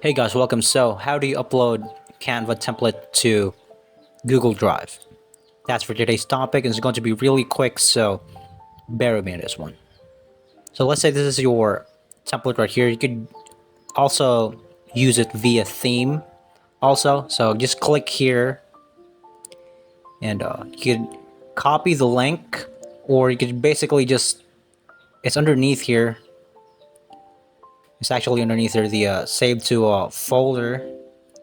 Hey guys, welcome. So, how do you upload Canva template to Google Drive? That's for today's topic, and it's going to be really quick, so bear with me on this one. So, let's say this is your template right here. You could also use it via theme, also. So, just click here, and you could copy the link, or you could basically just it's underneath here. It's actually underneath there, the save to a folder.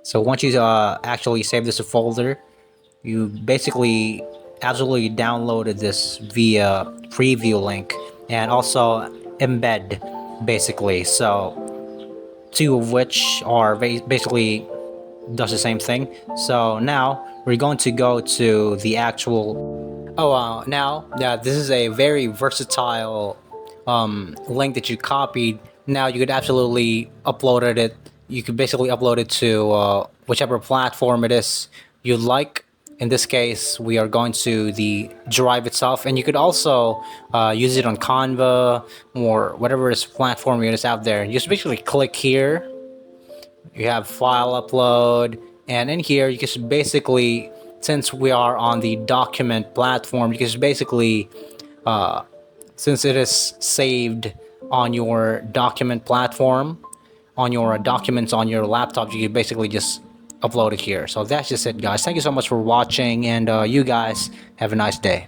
So once you actually save this to folder, you basically absolutely downloaded this via preview link and also embed basically. So two of which are basically does the same thing. So now we're going to go to the actual. Now this is a very versatile link that you copied. Now you could absolutely upload it. You could basically upload it to whichever platform it is you'd like. In this case, we are going to the Drive itself, and you could also use it on Canva or whatever is platform it is out there. You just basically click here. You have file upload, and in here you can just basically, since we are on the document platform, you can just basically since it is saved on your document platform, on your documents on your laptop, you can basically just upload it here. So that's just it, guys. Thank you so much for watching, and you guys have a nice day.